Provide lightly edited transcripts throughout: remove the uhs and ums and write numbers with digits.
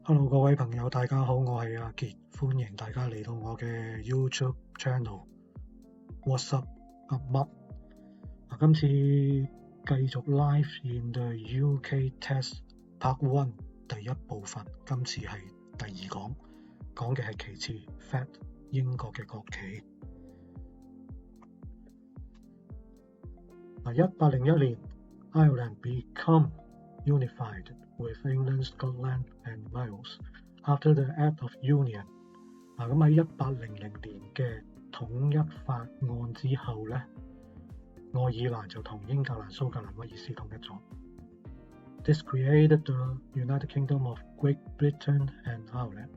Hello，各位朋友，大家好，我係阿傑，歡迎大家嚟到我嘅 YouTube channel。What's up？阿乜？今次繼續 Live in the UK Test Part One 第一部分，今次係第二講，講嘅係旗幟 Flag 英國嘅國旗。1801年 Ireland become unified with England, Scotland and Wales after the Act of Union。咁喺1800年嘅統一法案之後咧，愛爾蘭就同英格蘭、蘇格蘭、威爾斯統一咗。This created the United Kingdom of Great Britain and Ireland。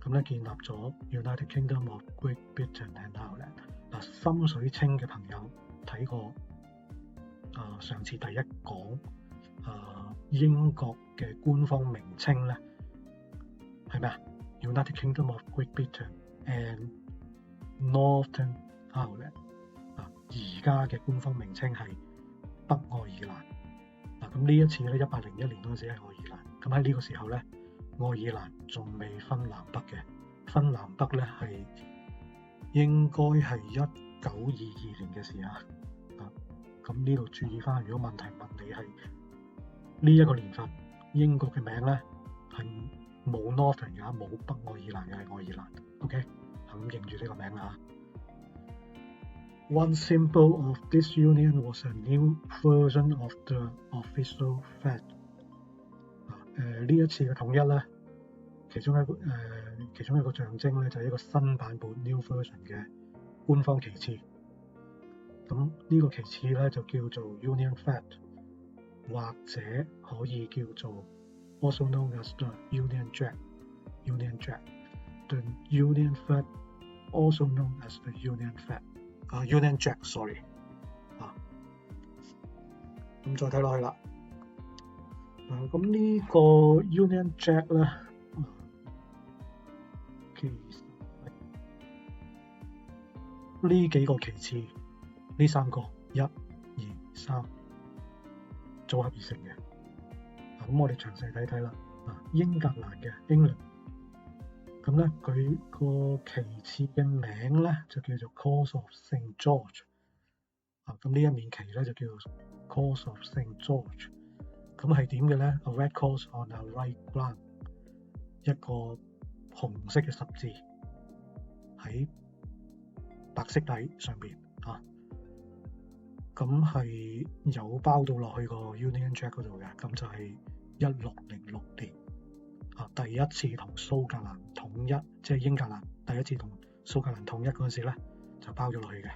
咁咧建立咗 United Kingdom of Great Britain and Ireland。深水清嘅朋友睇過上次第一講英國嘅官方名稱咧係咩啊 ？United Kingdom of Great Britain and Northern Ireland。而家嘅官方名稱係北愛爾蘭。咁呢一次咧，1801年嗰陣時係愛爾蘭。咁喺呢個時候咧，愛爾蘭仲未分南北嘅，分南北咧係應該係1922年嘅事啊。咁呢度注意翻，如果問題問你係呢一個年份，英國嘅名咧係冇 Northern 嘅，冇北愛爾蘭嘅，係愛爾蘭。OK， 咁認住呢個名啦。One symbol of this union was a new version of the official flag。呢一次嘅統一咧，其中一個象徵咧就係一個新版本 new version 嘅官方旗幟。咁呢個旗幟咧就叫做 Union Flag， 或者可以叫做 also known as the Union Jack。Union Jack，the Union Flag also known as the Union Flag。Union Jack，sorry。咁再睇落去啦。咁呢個 Union Jack 咧，其實呢幾個旗幟。呢三個1、2、3組合而成嘅。咁我哋詳細睇睇啦。英格蘭嘅 England， 咁咧佢個旗幟嘅名咧就叫做 Cross of St. George。咁呢一面旗咧就叫做 Cross of St. George。咁係點嘅咧 ？A red cross on a white ground， 一個紅色嘅十字喺白色底上邊咁係有包到落去個 Union Jack 嗰度嘅，咁就係1606年第一次同蘇格蘭統一，即係英格蘭第一次同蘇格蘭統一嗰陣時咧，就包咗落去嘅。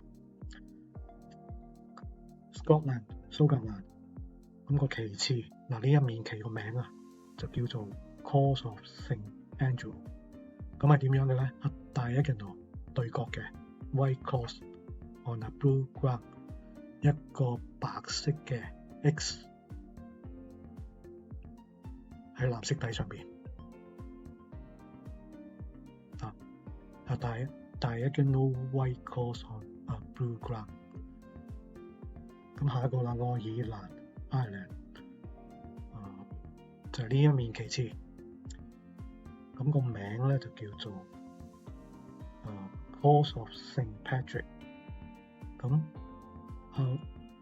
Scotland 蘇格蘭咁個旗幟呢一面旗個名就叫做 Cross of St. Andrew。咁係點樣嘅咧？diagonal 對角嘅 White Cross on a blue ground，一個白色嘅 X 喺藍色底上邊diagonal white cross on a blue ground。咁下一個啦，愛爾蘭 Ireland 就係呢一面旗幟。咁個名咧就叫做Cross of St. Patrick。咁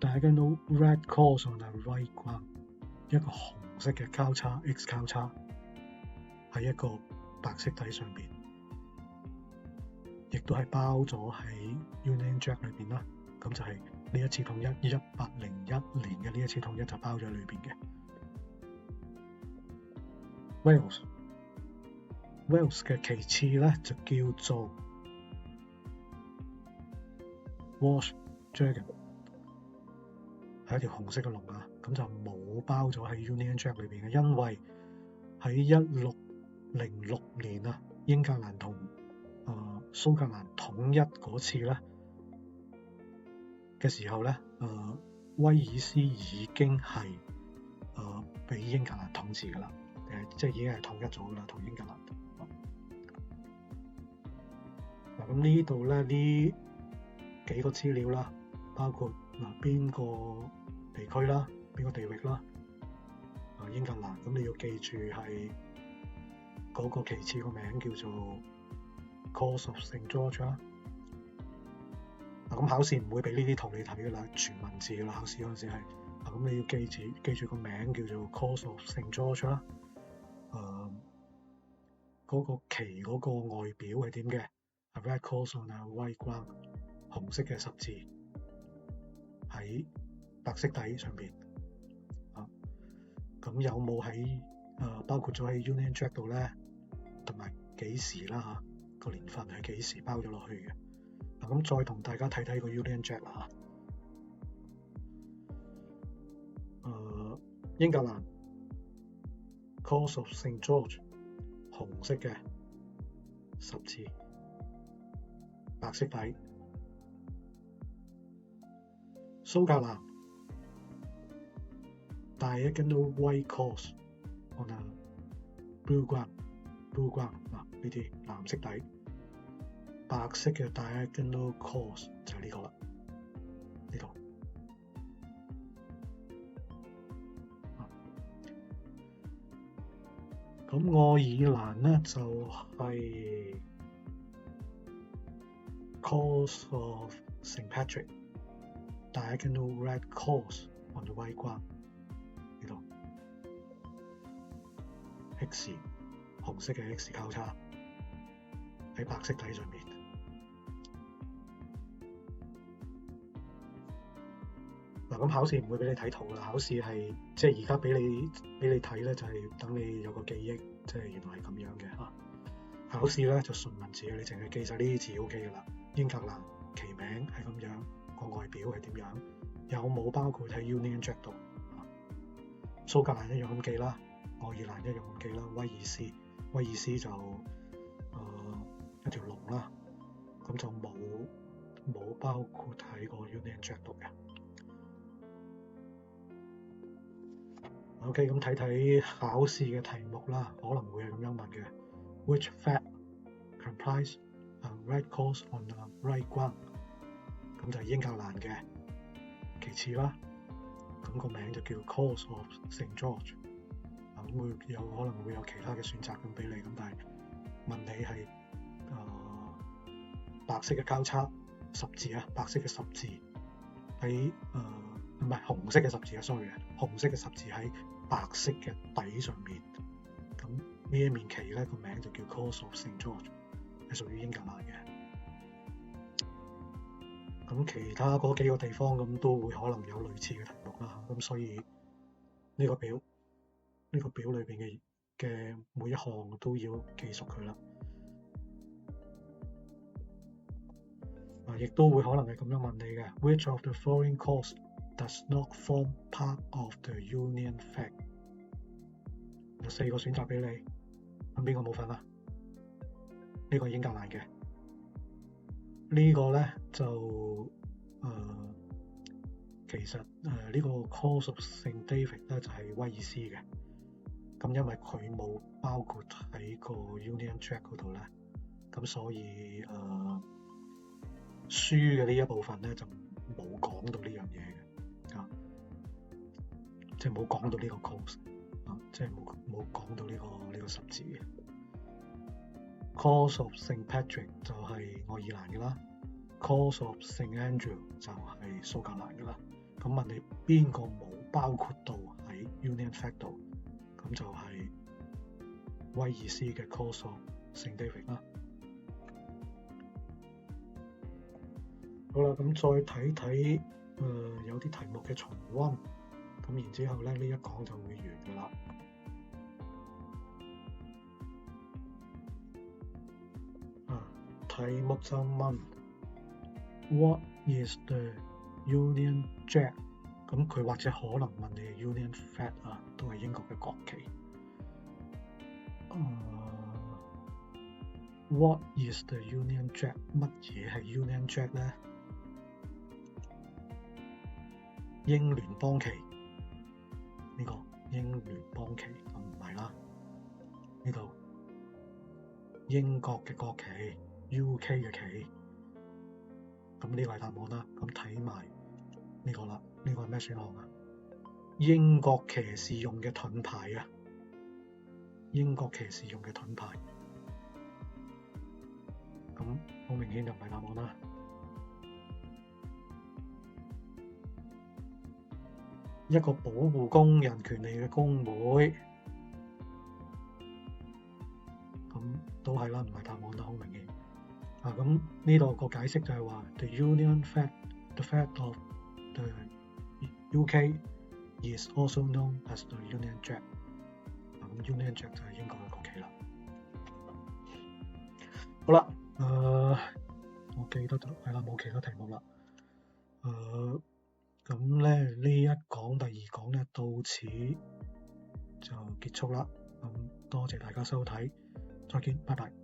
diagonal red cross on a white ground， 一個紅色嘅交叉 X 交叉喺一個白色底上邊，亦都係包咗喺 Union Jack 裏邊啦。咁就係呢一次統一1801年嘅呢一次統一就包咗喺裏邊嘅。Wales 嘅旗幟咧就叫做 Welsh Dragon， 係一條紅色嘅龍咁就冇包咗喺 Union Jack 裏邊嘅，因為喺1606年英格蘭同蘇格蘭統一嗰次咧嘅時候咧，威爾斯已經係俾英格蘭統治噶啦，即係已經係統一咗噶啦，同英格蘭。咁呢度咧呢幾個資料啦，包括邊個地區啦，邊個地域啦，英格蘭。咁你要記住係嗰個旗幟個名叫做 Cross of St. George 啦。咁考試唔會俾呢啲圖你睇噶啦，全文字噶啦，考試嗰陣時係。咁你要記住個名叫做 Cross of St. George 啦。嗰個旗嗰個外表係點嘅？A red cross on a white ground， 紅色嘅十字喺白色底上邊。咁有冇喺包括咗喺 Union Jack 度咧？同埋幾時啦個年份係幾時包咗落去嘅？咁再同大家睇睇個 Union Jack 啦英格蘭 Cross of St. George 紅色嘅十字，白色底。蘇格蘭 Diagonal White Cross on a blue ground 呢啲藍色底，白色嘅 Diagonal Cross 就係呢個啦，呢度。咁愛爾蘭咧就係 Cross of St. Patrick Diagonal Red Cross on the white ground 呢度 X 紅色嘅 X 交叉喺白色底上面。咁考試唔會俾你睇圖啦，考試係即係而家俾你睇咧，就係等你有個記憶，即係原來係咁樣嘅嚇。考試咧就純文字嘅，你淨係記晒呢啲字 OK 嘅啦。英格蘭旗名係咁樣，個外表係點樣，有冇包括喺 Union Jack 度？蘇格蘭一樣咁記啦，愛爾蘭一樣咁記啦，威爾斯就一條龍啦，咁就冇包括喺個 Union Jack 度嘅。OK， 咁睇睇考試嘅題目啦，可能會係咁樣問嘅。Which flag comprise a red cross on a right ground？ 咁就係英格蘭嘅旗幟啦。咁個名就叫 Cross of St. George。咁會有可能會有其他嘅選擇咁俾你，咁但係問你係白色嘅交叉十字啊，白色嘅十字喺唔係紅色嘅十字啊 ，sorry 啊，紅色嘅十字喺白色嘅底上面。咁呢一面旗咧個名就叫 Cross of St. George， 係屬於英格蘭嘅。咁其他嗰幾個地方咁都會可能有類似嘅題目啦。咁所以呢個表裏邊嘅每一項都要記熟佢啦。亦都會可能係咁樣問你嘅 ，Which of the following cross does not form part of the Union flag？ 有4個選擇俾你，咁邊個冇份啊？呢個係英格蘭嘅，呢個咧就其實呢個 Cross of St. David 咧就係威爾斯嘅，咁因為佢冇包括喺個 Union Jack 嗰度咧，咁所以書嘅呢一部分咧就冇講到呢樣嘢嘅，即係冇講到呢個 cross，即係冇講到呢個十字嘅。Cross of St. Patrick 就係愛爾蘭嘅啦 ，Cross of St. Andrew 就係蘇格蘭嘅啦。咁問你邊個冇包括到喺 Union Flag 度？咁就係威爾斯嘅 Cross of St. David 啦。好啦，咁再睇睇有啲題目嘅重溫，咁然之後咧呢一講就會完㗎啦。題目就問 What is the Union Jack？ 咁佢或者可能問你係 Union Flag 啊，都係英國嘅國旗。What is the Union Jack？ 乜嘢係 Union Jack 咧？英聯邦旗，呢個英聯邦旗咁唔係啦，呢度英國嘅國旗 UK 嘅旗，咁呢個係答案啦。咁睇埋呢個啦，呢個係咩選項啊？英國騎士用嘅盾牌啊，英國騎士用嘅盾牌。咁好明顯就唔係答案啦。一個保護工人權利嘅工會，咁都係啦，唔係答案啦，好明顯。咁呢度個解釋就係話 the flag of the UK is also known as the Union Jack。咁 Union Jack 就係英國嘅國旗啦。好啦，我記得係啦，冇其他題目啦。咁咧呢一講第二講咧到此就結束啦。咁多謝大家收睇，再見，拜拜。